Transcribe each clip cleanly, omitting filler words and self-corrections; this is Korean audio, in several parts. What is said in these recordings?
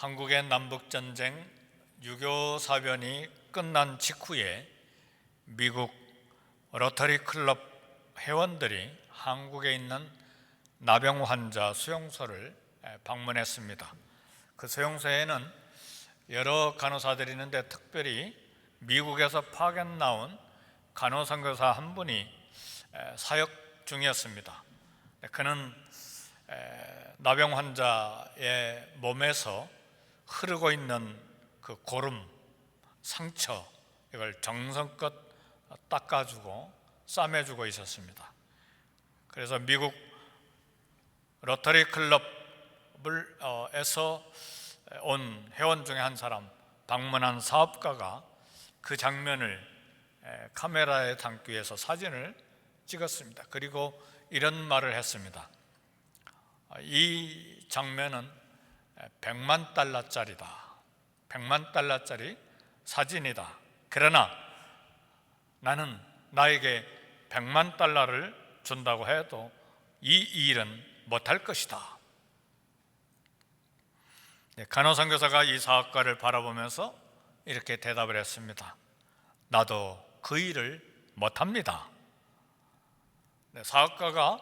한국의 남북전쟁 6.25 사변이 끝난 직후에 미국 로터리 클럽 회원들이 한국에 있는 나병 환자 수용소를 방문했습니다. 그 수용소에는 여러 간호사들이 있는데 특별히 미국에서 파견 나온 간호선교사 한 분이 사역 중이었습니다. 그는 나병 환자의 몸에서 흐르고 있는 그 고름, 상처, 이걸 정성껏 닦아주고 싸매주고 있었습니다. 그래서 미국 로터리 클럽에서 온 회원 중에 한 사람, 방문한 사업가가 그 장면을 카메라에 담기 위해서 사진을 찍었습니다. 그리고 이런 말을 했습니다. 이 장면은 100만 달러짜리다. 100만 달러짜리 사진이다. 그러나 나는 나에게 100만 달러를 준다고 해도 이 일은 못할 것이다. 간호선교사가 이 사업가를 바라보면서 이렇게 대답을 했습니다. 나도 그 일을 못합니다. 사업가가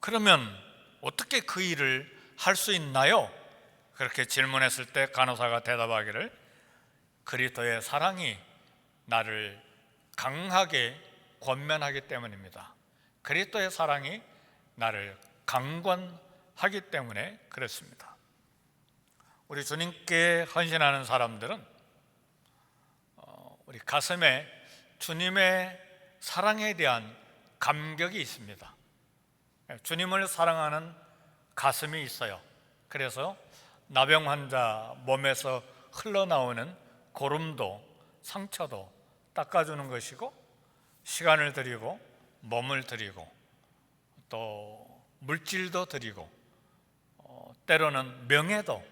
그러면 어떻게 그 일을 할 수 있나요? 그렇게 질문했을 때 간호사가 대답하기를 그리스도의 사랑이 나를 강하게 권면하기 때문입니다. 그리스도의 사랑이 나를 강권하기 때문에 그렇습니다. 우리 주님께 헌신하는 사람들은 우리 가슴에 주님의 사랑에 대한 감격이 있습니다. 주님을 사랑하는 가슴이 있어요. 그래서 나병 환자 몸에서 흘러나오는 고름도 상처도 닦아주는 것이고 시간을 드리고 몸을 드리고 또 물질도 드리고 때로는 명예도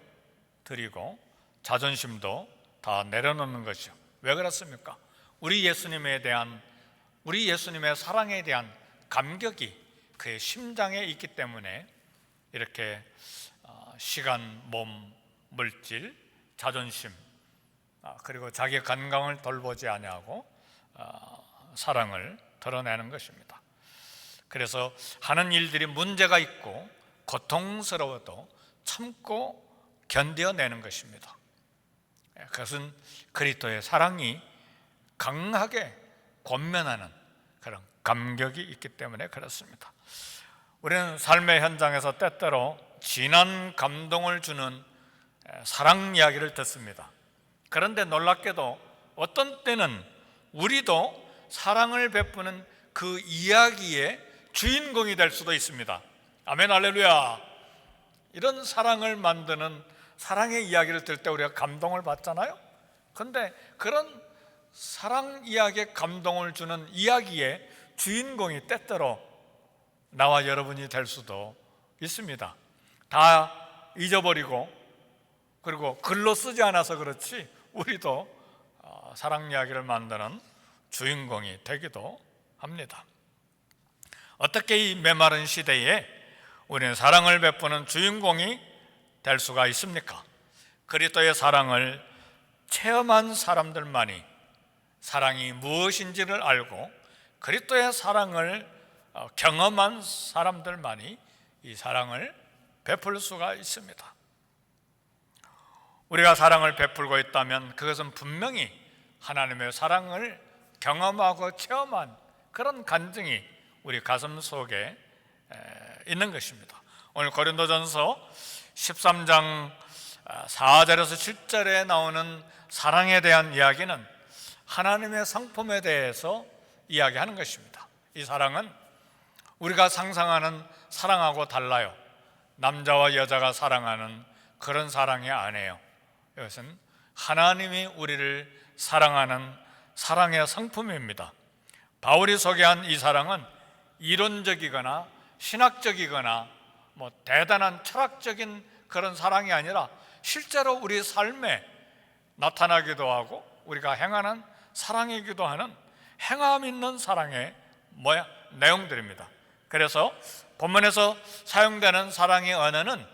드리고 자존심도 다 내려놓는 것이죠. 왜 그렇습니까? 우리 예수님의 사랑에 대한 감격이 그의 심장에 있기 때문에 이렇게 시간, 몸, 물질, 자존심 그리고 자기의 건강을 돌보지 아니하고 사랑을 드러내는 것입니다. 그래서 하는 일들이 문제가 있고 고통스러워도 참고 견뎌내는 것입니다. 그것은 그리스도의 사랑이 강하게 권면하는 그런 감격이 있기 때문에 그렇습니다. 우리는 삶의 현장에서 때때로 진한 감동을 주는 사랑 이야기를 듣습니다. 그런데 놀랍게도 어떤 때는 우리도 사랑을 베푸는 그 이야기의 주인공이 될 수도 있습니다. 아멘, 할렐루야. 이런 사랑을 만드는 사랑의 이야기를 들을 때 우리가 감동을 받잖아요. 그런데 그런 사랑 이야기에 감동을 주는 이야기의 주인공이 때때로 나와 여러분이 될 수도 있습니다. 다 잊어버리고 그리고 글로 쓰지 않아서 그렇지 우리도 사랑 이야기를 만드는 주인공이 되기도 합니다. 어떻게 이 메마른 시대에 우리는 사랑을 베푸는 주인공이 될 수가 있습니까? 그리스도의 사랑을 체험한 사람들만이 사랑이 무엇인지를 알고 그리스도의 사랑을 경험한 사람들만이 이 사랑을 베풀 수가 있습니다. 우리가 사랑을 베풀고 있다면 그것은 분명히 하나님의 사랑을 경험하고 체험한 그런 간증이 우리 가슴 속에 있는 것입니다. 오늘 고린도전서 13장 4절에서 7절에 나오는 사랑에 대한 이야기는 하나님의 성품에 대해서 이야기하는 것입니다. 이 사랑은 우리가 상상하는 사랑하고 달라요. 남자와 여자가 사랑하는 그런 사랑이 아니에요. 이것은 하나님이 우리를 사랑하는 사랑의 성품입니다. 바울이 소개한 이 사랑은 이론적이거나 신학적이거나 대단한 철학적인 그런 사랑이 아니라 실제로 우리 삶에 나타나기도 하고 우리가 행하는 사랑이기도 하는 행함 있는 사랑의 내용들입니다. 그래서 본문에서 사용되는 사랑의 언어는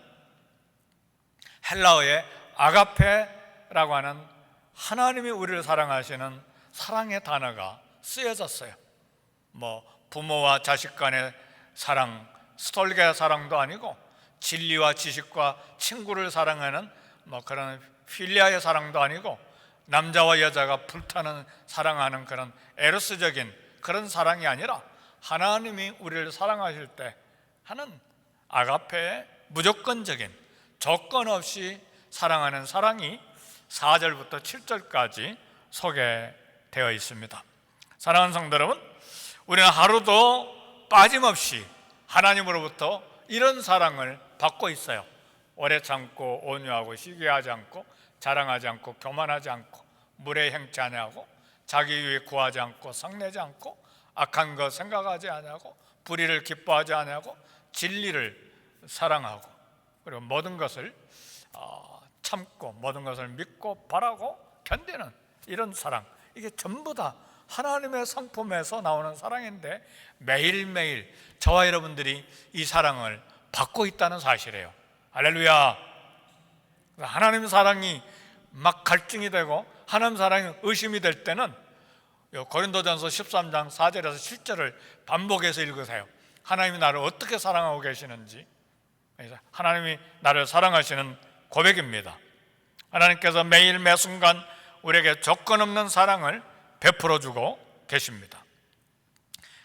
헬라어의 아가페라고 하는 하나님이 우리를 사랑하시는 사랑의 단어가 쓰여졌어요. 부모와 자식 간의 사랑, 스톨게의 사랑도 아니고 진리와 지식과 친구를 사랑하는 그런 필리아의 사랑도 아니고 남자와 여자가 불타는 사랑하는 그런 에로스적인 그런 사랑이 아니라 하나님이 우리를 사랑하실 때 하는 아가페의 무조건적인 조건 없이 사랑하는 사랑이 4절부터 7절까지 소개되어 있습니다. 사랑하는 성도 여러분, 우리는 하루도 빠짐없이 하나님으로부터 이런 사랑을 받고 있어요. 오래 참고 온유하고 시기하지 않고 자랑하지 않고 교만하지 않고 물에 행치 아니하고 자기 유익 구하지 않고 성내지 않고 악한 것 생각하지 아니하고 불의를 기뻐하지 아니하고 진리를 사랑하고 그리고 모든 것을 참고 모든 것을 믿고 바라고 견디는 이런 사랑, 이게 전부 다 하나님의 성품에서 나오는 사랑인데 매일매일 저와 여러분들이 이 사랑을 받고 있다는 사실이에요. 할렐루야. 하나님 사랑이 막 갈증이 되고 하나님 사랑이 의심이 될 때는 고린도전서 13장 4절에서 7절을 반복해서 읽으세요. 하나님이 나를 어떻게 사랑하고 계시는지, 하나님이 나를 사랑하시는 고백입니다. 하나님께서 매일 매순간 우리에게 조건 없는 사랑을 베풀어 주고 계십니다.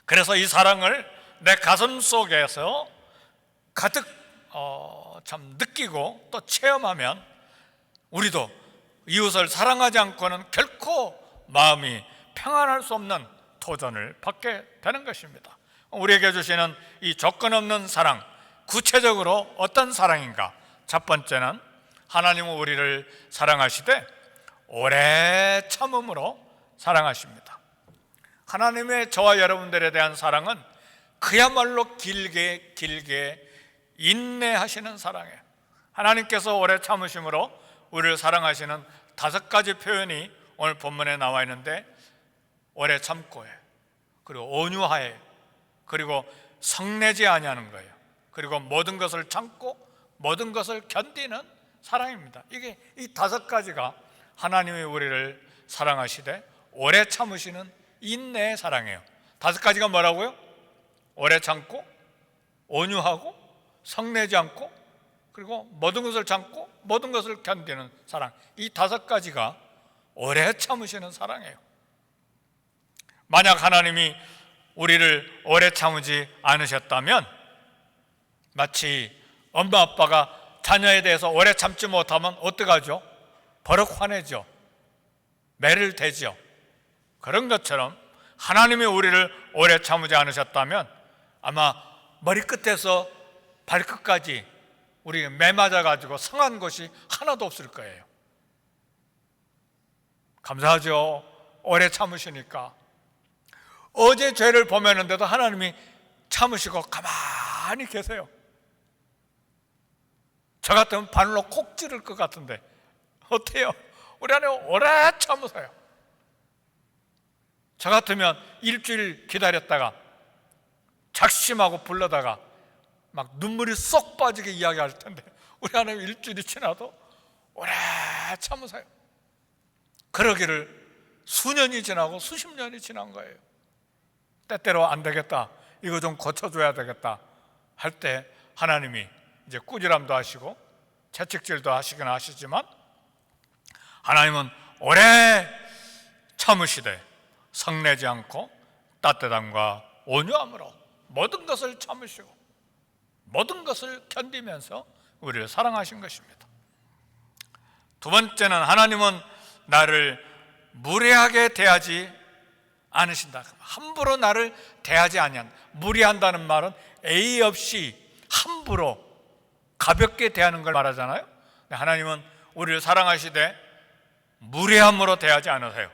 그래서 이 사랑을 내 가슴 속에서 가득 참 느끼고 또 체험하면 우리도 이웃을 사랑하지 않고는 결코 마음이 평안할 수 없는 도전을 받게 되는 것입니다. 우리에게 주시는 이 조건 없는 사랑, 구체적으로 어떤 사랑인가? 첫 번째는 하나님은 우리를 사랑하시되 오래 참음으로 사랑하십니다. 하나님의 저와 여러분들에 대한 사랑은 그야말로 길게 인내하시는 사랑이에요. 하나님께서 오래 참으심으로 우리를 사랑하시는 5가지 표현이 오늘 본문에 나와 있는데 오래 참고해, 그리고 온유하에, 그리고 성내지 아니하는 거예요. 그리고 모든 것을 참고 모든 것을 견디는 사랑입니다. 이게 이 5가지가 하나님이 우리를 사랑하시되 오래 참으시는 인내의 사랑이에요. 5가지가 뭐라고요? 오래 참고 온유하고 성내지 않고 그리고 모든 것을 참고 모든 것을 견디는 사랑, 이 5가지가 오래 참으시는 사랑이에요. 만약 하나님이 우리를 오래 참으지 않으셨다면 마치 엄마 아빠가 자녀에 대해서 오래 참지 못하면 어떡하죠? 버럭 화내죠. 매를 대죠. 그런 것처럼 하나님이 우리를 오래 참으지 않으셨다면 아마 머리끝에서 발끝까지 우리가 매 맞아가지고 상한 것이 하나도 없을 거예요. 감사하죠. 오래 참으시니까. 어제 죄를 범했는데도 하나님이 참으시고 가만히 계세요. 저 같으면 발로 콕 찌를 것 같은데 어때요? 우리 하나님 오래 참으세요. 저 같으면 일주일 기다렸다가 작심하고 불러다가 막 눈물이 쏙 빠지게 이야기할 텐데 우리 하나님 일주일이 지나도 오래 참으세요. 그러기를 수년이 지나고 수십 년이 지난 거예요. 때때로 안 되겠다, 이거 좀 고쳐줘야 되겠다 할 때 하나님이 이제 꾸지람도 하시고 채찍질도 하시긴 하시지만 하나님은 오래 참으시되 성내지 않고 따뜻함과 온유함으로 모든 것을 참으시고 모든 것을 견디면서 우리를 사랑하신 것입니다. 두 번째는 하나님은 나를 무례하게 대하지 않으신다. 함부로 나를 대하지 아니한다. 무례한다는 말은 예의 없이 함부로 가볍게 대하는 걸 말하잖아요. 하나님은 우리를 사랑하시되 무례함으로 대하지 않으세요.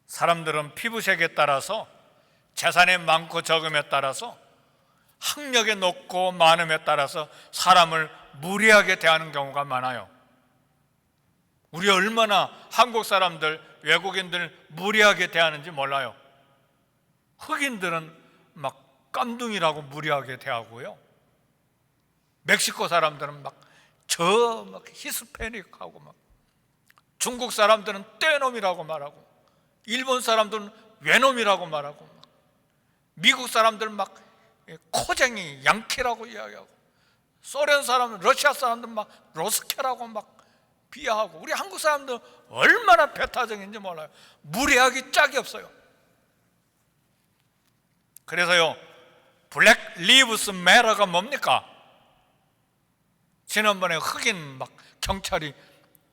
사람들은 피부색에 따라서 재산의 많고 적음에 따라서 학력의 높고 많음에 따라서 사람을 무례하게 대하는 경우가 많아요. 우리 얼마나 한국 사람들, 외국인들 무례하게 대하는지 몰라요. 흑인들은 막 깜둥이라고 무례하게 대하고요. 멕시코 사람들은 막 히스패닉하고, 막 중국 사람들은 떼놈이라고 말하고, 일본 사람들은 외놈이라고 말하고, 미국 사람들은 막 코쟁이 양키라고 이야기하고, 소련 사람은, 러시아 사람들은 막 로스케라고 막 비하하고, 우리 한국 사람들은 얼마나 배타적인지 몰라요. 무례하기 짝이 없어요. 그래서요, 블랙 리브스 매터가 뭡니까? 지난번에 흑인 막 경찰이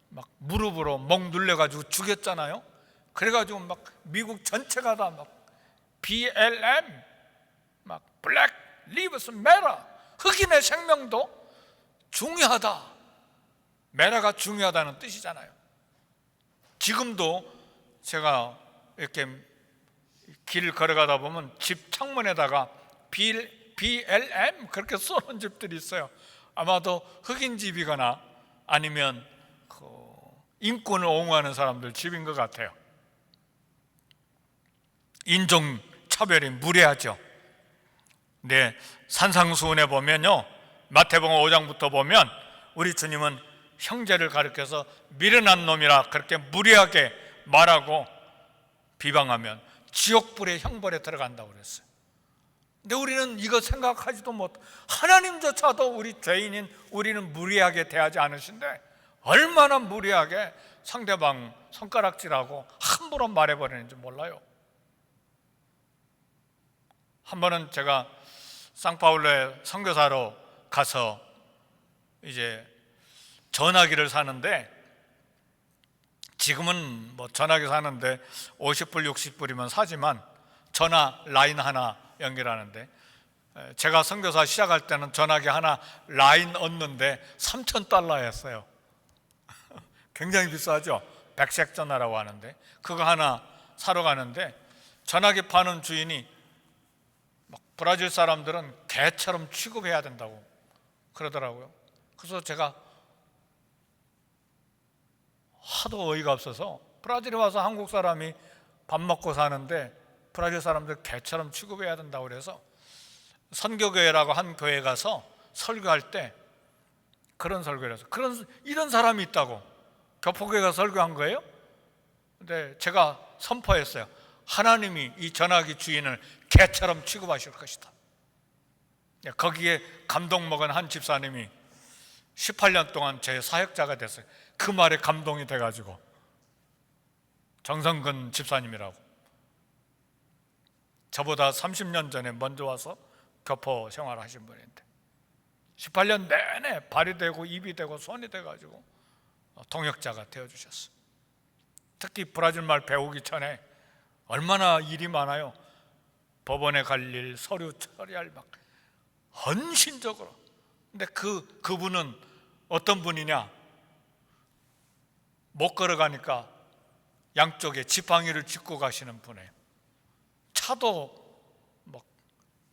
막 무릎으로 목 눌려가지고 죽였잖아요. 그래가지고 막 미국 전체가 다 막 BLM, 막 블랙 리브스 매터, 흑인의 생명도 중요하다, 매너가 중요하다는 뜻이잖아요. 지금도 제가 이렇게 길 걸어가다 보면 집 창문에다가 BLM 그렇게 써놓은 집들이 있어요. 아마도 흑인 집이거나 아니면 인권을 옹호하는 사람들 집인 것 같아요. 인종차별이 무례하죠. 네, 산상수훈에 보면요, 마태복음 5장부터 보면 우리 주님은 형제를 가리켜서 미련한 놈이라 그렇게 무례하게 말하고 비방하면 지옥불의 형벌에 들어간다고 그랬어요. 근데 우리는 이거 생각하지도 못, 하나님조차도 우리 죄인인 우리는 무례하게 대하지 않으신데 얼마나 무례하게 상대방 손가락질하고 함부로 말해버리는지 몰라요. 한 번은 제가 상파울로에 선교사로 가서 이제 전화기를 사는데, 지금은 뭐 전화기 사는데 50불 60불이면 사지만 전화 라인 하나 연결하는데, 제가 선교사 시작할 때는 전화기 하나 라인 얻는데 $3,000였어요. 굉장히 비싸죠. 백색 전화라고 하는데, 그거 하나 사러 가는데 전화기 파는 주인이 막 브라질 사람들은 개처럼 취급해야 된다고 그러더라고요. 그래서 제가 하도 어이가 없어서, 브라질에 와서 한국 사람이 밥 먹고 사는데 브라질 사람들 개처럼 취급해야 된다고 그래서 선교교회라고 한 교회 가서 설교할 때 그런 설교를 해서, 이런 사람이 있다고 교포교회가 설교한 거예요. 근데 제가 선포했어요. 하나님이 이 전화기 주인을 개처럼 취급하실 것이다. 거기에 감동 먹은 한 집사님이 18년 동안 제 사역자가 됐어요. 그 말에 감동이 돼가지고, 정성근 집사님이라고, 저보다 30년 전에 먼저 와서 교포 생활하신 분인데 18년 내내 발이 되고 입이 되고 손이 돼가지고 동역자가 되어주셨어요. 특히 브라질 말 배우기 전에 얼마나 일이 많아요. 법원에 갈 일, 서류 처리할 막 헌신적으로. 근데 그분은 어떤 분이냐, 못 걸어가니까 양쪽에 지팡이를 짚고 가시는 분이에요. 차도 막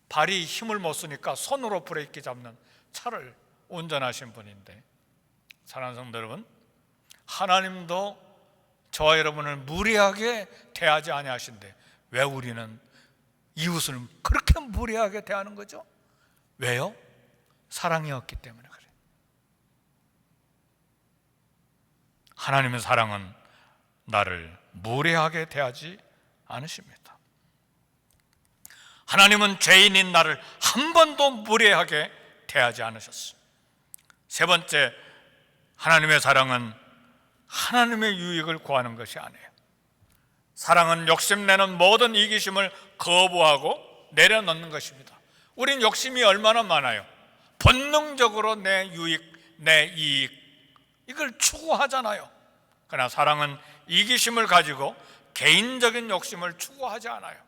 발이 힘을 못 쓰니까 손으로 브레이크 잡는 차를 운전하신 분인데, 사랑하는 성도 여러분, 하나님도 저와 여러분을 무례하게 대하지 아니하신데 왜 우리는 이웃을 그렇게 무례하게 대하는 거죠? 왜요? 사랑이 없기 때문에 그래요. 하나님의 사랑은 나를 무례하게 대하지 않으십니다. 하나님은 죄인인 나를 한 번도 무례하게 대하지 않으셨어요. 세 번째, 하나님의 사랑은 하나님의 유익을 구하는 것이 아니에요. 사랑은 욕심내는 모든 이기심을 거부하고 내려놓는 것입니다. 우린 욕심이 얼마나 많아요. 본능적으로 내 유익, 내 이익, 이걸 추구하잖아요. 그러나 사랑은 이기심을 가지고 개인적인 욕심을 추구하지 않아요.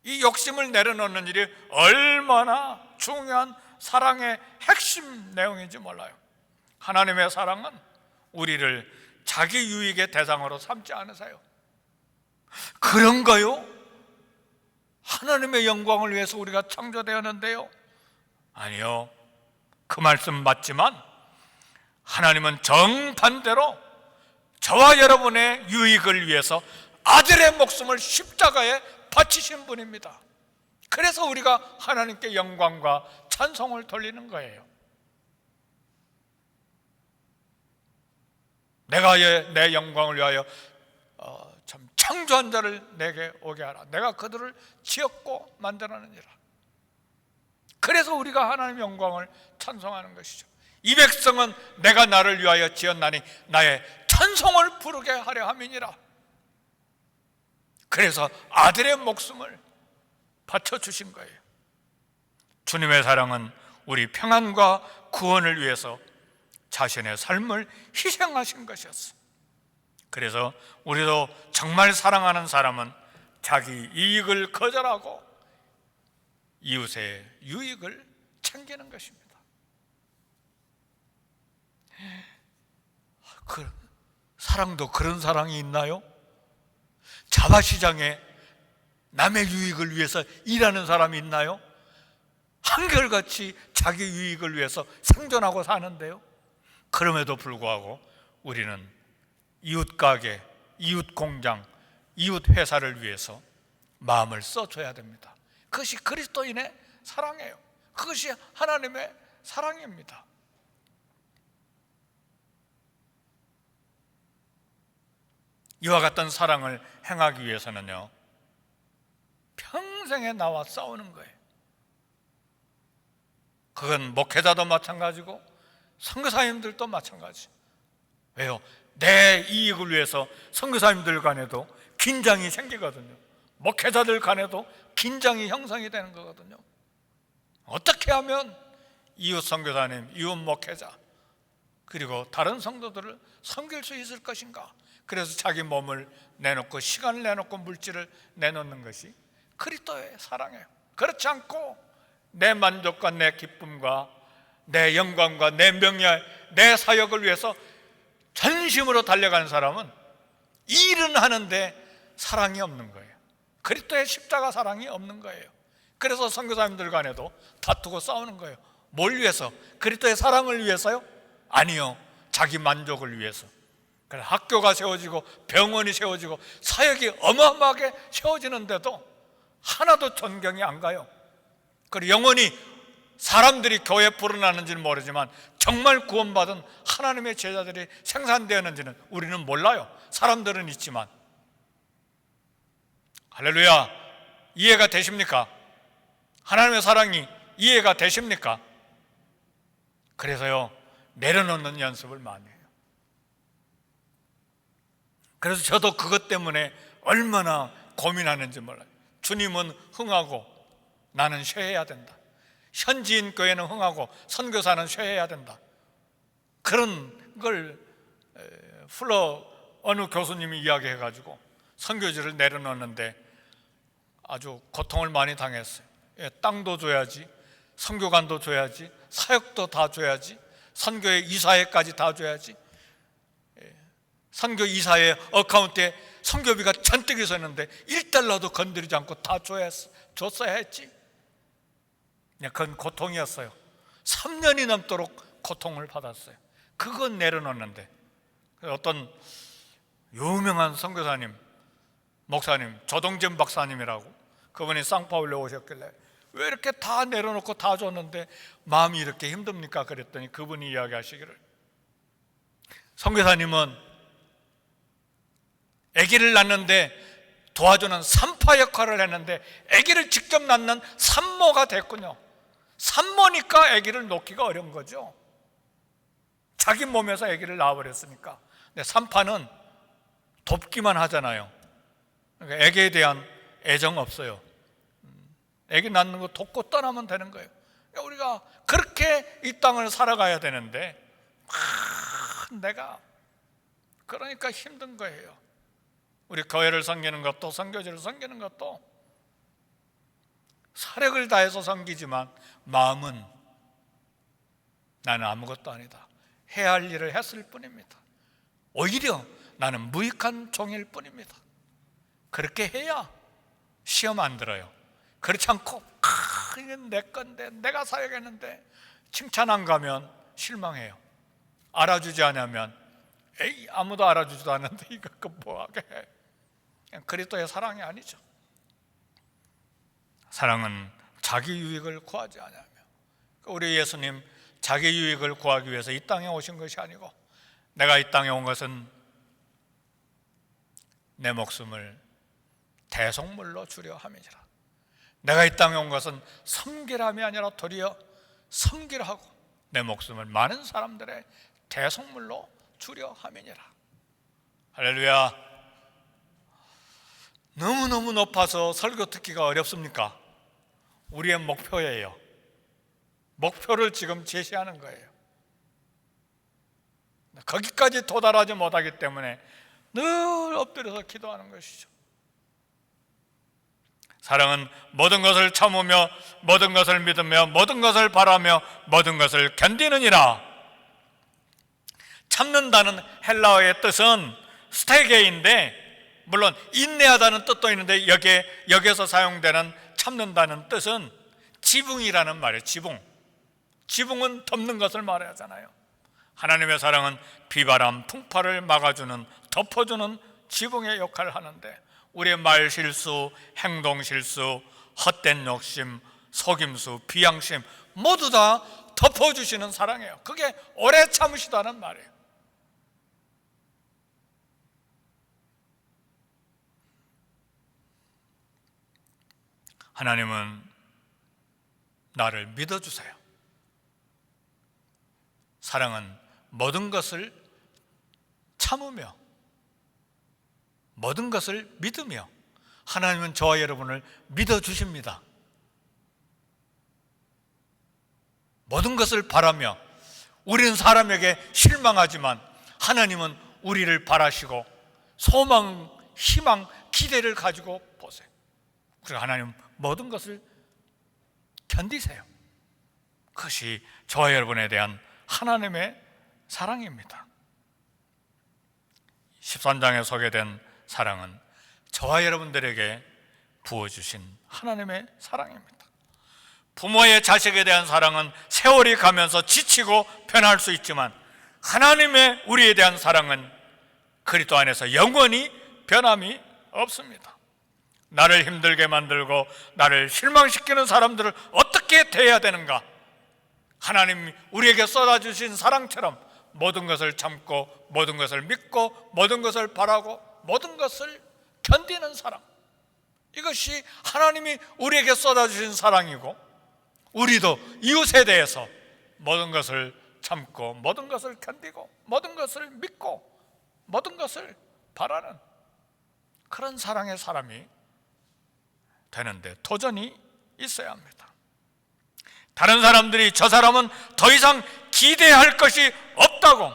이 욕심을 내려놓는 일이 얼마나 중요한 사랑의 핵심 내용인지 몰라요. 하나님의 사랑은 우리를 자기 유익의 대상으로 삼지 않으세요. 그런가요? 하나님의 영광을 위해서 우리가 창조되었는데요? 아니요, 그 말씀 맞지만 하나님은 정반대로 저와 여러분의 유익을 위해서 아들의 목숨을 십자가에 바치신 분입니다. 그래서 우리가 하나님께 영광과 찬송을 돌리는 거예요. 내가 내 영광을 위하여 참 창조한 자를 내게 오게 하라. 내가 그들을 지었고 만들었느니라. 그래서 우리가 하나님의 영광을 찬송하는 것이죠. 이 백성은 내가 나를 위하여 지었나니 나의 찬송을 부르게 하려 함이니라. 그래서 아들의 목숨을 바쳐주신 거예요. 주님의 사랑은 우리 평안과 구원을 위해서 자신의 삶을 희생하신 것이었어요. 그래서 우리도 정말 사랑하는 사람은 자기 이익을 거절하고 이웃의 유익을 챙기는 것입니다. 사랑도 그런 사랑이 있나요? 자바시장에 남의 유익을 위해서 일하는 사람이 있나요? 한결같이 자기 유익을 위해서 생존하고 사는데요. 그럼에도 불구하고 우리는 이웃 가게, 이웃 공장, 이웃 회사를 위해서 마음을 써줘야 됩니다. 그것이 그리스도인의 사랑이에요. 그것이 하나님의 사랑입니다. 이와 같은 사랑을 행하기 위해서는요, 평생에 나와 싸우는 거예요. 그건 목회자도 마찬가지고 선교사님들도 마찬가지. 왜요? 내 이익을 위해서 선교사님들 간에도 긴장이 생기거든요. 목회자들 간에도 긴장이 형성이 되는 거거든요. 어떻게 하면 이웃 선교사님, 이웃 목회자, 그리고 다른 성도들을 섬길 수 있을 것인가? 그래서 자기 몸을 내놓고 시간을 내놓고 물질을 내놓는 것이 그리스도의 사랑이에요. 그렇지 않고 내 만족과 내 기쁨과 내 영광과 내 명예, 내 사역을 위해서 전심으로 달려가는 사람은 일은 하는데 사랑이 없는 거예요. 그리스도의 십자가 사랑이 없는 거예요. 그래서 선교사님들 간에도 다투고 싸우는 거예요. 뭘 위해서? 그리스도의 사랑을 위해서요? 아니요, 자기 만족을 위해서. 그래서 학교가 세워지고 병원이 세워지고 사역이 어마어마하게 세워지는데도 하나도 존경이 안 가요. 그리고 영원히 사람들이 교회에 불어나는지는 모르지만 정말 구원받은 하나님의 제자들이 생산되었는지는 우리는 몰라요. 사람들은 있지만. 할렐루야, 이해가 되십니까? 하나님의 사랑이 이해가 되십니까? 그래서요, 내려놓는 연습을 많이 해요. 그래서 저도 그것 때문에 얼마나 고민하는지 몰라요. 주님은 흥하고 나는 쇠해야 된다. 현지인 교회는 흥하고 선교사는 쇠해야 된다. 그런 걸 어느 교수님이 이야기해가지고 선교지를 내려놓는데 아주 고통을 많이 당했어요. 땅도 줘야지, 선교관도 줘야지, 사역도 다 줘야지, 선교의 이사회까지 다 줘야지. 선교 이사회 어카운트에 선교비가 잔뜩 있었는데 1달러도 건드리지 않고 다 줬어야 했지. 그건 고통이었어요. 3년이 넘도록 고통을 받았어요. 그건 내려놓는데 어떤 유명한 선교사님, 목사님, 조동진 박사님이라고, 그분이 상파울에 오셨길래 왜 이렇게 다 내려놓고 다 줬는데 마음이 이렇게 힘듭니까? 그랬더니 그분이 이야기하시기를, 선교사님은 아기를 낳는데 도와주는 산파 역할을 했는데 아기를 직접 낳는 산모가 됐군요. 산모니까 아기를 놓기가 어려운 거죠. 자기 몸에서 아기를 낳아버렸으니까. 근데 산파는 돕기만 하잖아요. 그러니까 아기에 대한 애정 없어요. 아기 낳는 거 돕고 떠나면 되는 거예요. 그러니까 우리가 그렇게 이 땅을 살아가야 되는데 내가 그러니까 힘든 거예요. 우리 교회를 섬기는 것도 선교지를 섬기는 것도 사력을 다해서 섬기지만 마음은 나는 아무것도 아니다, 해야 할 일을 했을 뿐입니다. 오히려 나는 무익한 종일 뿐입니다. 그렇게 해야 시험 안 들어요. 그렇지 않고 이건 내 건데 내가 사역했는데 칭찬 안 가면 실망해요. 알아주지 않으면 에이 아무도 알아주지도 않는데 이거 뭐하게 해. 그리스도의 사랑이 아니죠. 사랑은 자기 유익을 구하지 아니하며, 우리 예수님 자기 유익을 구하기 위해서 이 땅에 오신 것이 아니고, 내가 이 땅에 온 것은 내 목숨을 대속물로 주려 함이니라. 내가 이 땅에 온 것은 섬기람이 아니라 도리어 섬기라 하고 내 목숨을 많은 사람들의 대속물로 주려 함이니라. 할렐루야. 너무너무 높아서 설교 듣기가 어렵습니까? 우리의 목표예요. 목표를 지금 제시하는 거예요. 거기까지 도달하지 못하기 때문에 늘 엎드려서 기도하는 것이죠. 사랑은 모든 것을 참으며 모든 것을 믿으며 모든 것을 바라며 모든 것을 견디느니라. 참는다는 헬라어의 뜻은 스테게인데, 물론 인내하다는 뜻도 있는데 여기에서 사용되는 참는다는 뜻은 지붕이라는 말이에요. 지붕은 덮는 것을 말하잖아요. 하나님의 사랑은 비바람, 풍파를 막아주는, 덮어주는 지붕의 역할을 하는데, 우리의 말 실수, 행동 실수, 헛된 욕심, 속임수, 비양심 모두 다 덮어주시는 사랑이에요. 그게 오래 참으시다는 말이에요. 하나님은 나를 믿어주세요. 사랑은 모든 것을 참으며 모든 것을 믿으며, 하나님은 저와 여러분을 믿어주십니다. 모든 것을 바라며, 우리는 사람에게 실망하지만 하나님은 우리를 바라시고 소망, 희망, 기대를 가지고 보세요. 그리고 하나님 모든 것을 견디세요. 그것이 저와 여러분에 대한 하나님의 사랑입니다. 13장에 소개된 사랑은 저와 여러분들에게 부어주신 하나님의 사랑입니다. 부모의 자식에 대한 사랑은 세월이 가면서 지치고 변할 수 있지만, 하나님의 우리에 대한 사랑은 그리스도 안에서 영원히 변함이 없습니다. 나를 힘들게 만들고 나를 실망시키는 사람들을 어떻게 대해야 되는가? 하나님이 우리에게 쏟아주신 사랑처럼 모든 것을 참고 모든 것을 믿고 모든 것을 바라고 모든 것을 견디는 사랑, 이것이 하나님이 우리에게 쏟아주신 사랑이고, 우리도 이웃에 대해서 모든 것을 참고 모든 것을 견디고 모든 것을 믿고 모든 것을 바라는 그런 사랑의 사람이 되는데 도전이 있어야 합니다. 다른 사람들이 저 사람은 더 이상 기대할 것이 없다고,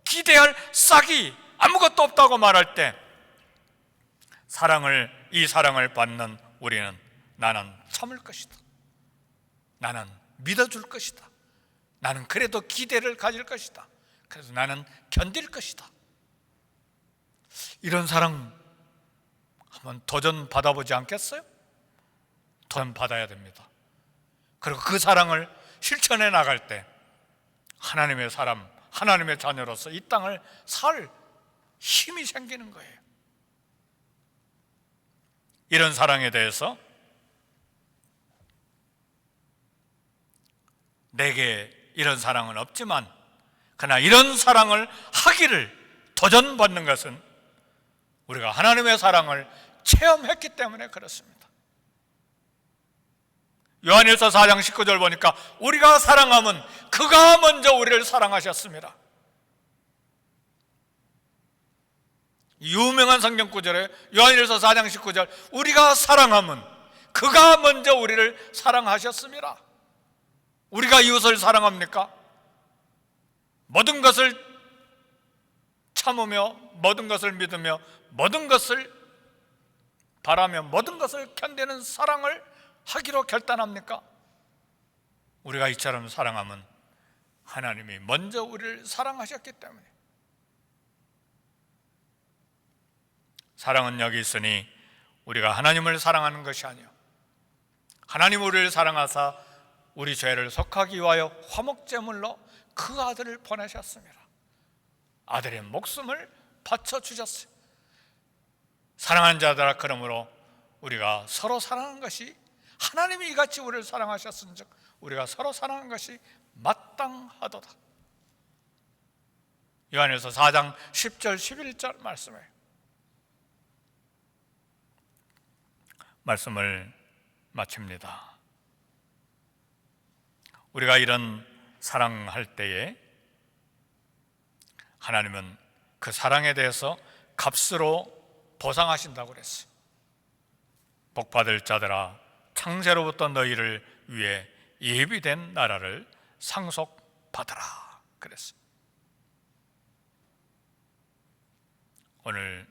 기대할 싹이 아무것도 없다고 말할 때, 이 사랑을 받는 우리는 나는 참을 것이다, 나는 믿어줄 것이다, 나는 그래도 기대를 가질 것이다, 그래서 나는 견딜 것이다, 이런 사랑 한번 도전 받아보지 않겠어요? 도전 받아야 됩니다. 그리고 그 사랑을 실천해 나갈 때 하나님의 사람, 하나님의 자녀로서 이 땅을 살 힘이 생기는 거예요. 이런 사랑에 대해서 내게 이런 사랑은 없지만, 그러나 이런 사랑을 하기를 도전받는 것은 우리가 하나님의 사랑을 체험했기 때문에 그렇습니다. 요한일서 4장 19절 보니까 우리가 사랑하면 그가 먼저 우리를 사랑하셨습니다. 유명한 성경 구절에 요한일서 4장 19절, 우리가 사랑하면 그가 먼저 우리를 사랑하셨습니다. 우리가 이웃을 사랑합니까? 모든 것을 참으며 모든 것을 믿으며 모든 것을 바라며 모든 것을 견디는 사랑을 하기로 결단합니까? 우리가 이처럼 사랑하면 하나님이 먼저 우리를 사랑하셨기 때문에. 사랑은 여기 있으니 우리가 하나님을 사랑하는 것이 아니요, 하나님 우리를 사랑하사 우리 죄를 속하기 위하여 화목제물로 그 아들을 보내셨습니다. 아들의 목숨을 바쳐주셨어요. 사랑하는 자들아, 그러므로 우리가 서로 사랑하는 것이, 하나님이 이같이 우리를 사랑하셨은즉 우리가 서로 사랑하는 것이 마땅하도다. 요한일서 4장 10절 11절 말씀이에요. 말씀을 마칩니다. 우리가 이런 사랑할 때에 하나님은 그 사랑에 대해서 값으로 보상하신다고 그랬어요. 복받을 자들아, 창세로부터 너희를 위해 예비된 나라를 상속받으라 그랬어요. 오늘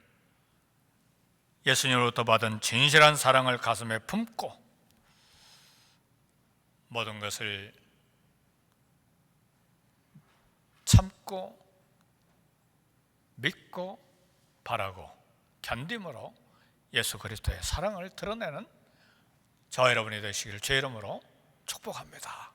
예수님으로부터 받은 진실한 사랑을 가슴에 품고 모든 것을 참고 믿고 바라고 견딤으로 예수 그리스도의 사랑을 드러내는 저와 여러분이 되시기를 주의 이름으로 축복합니다.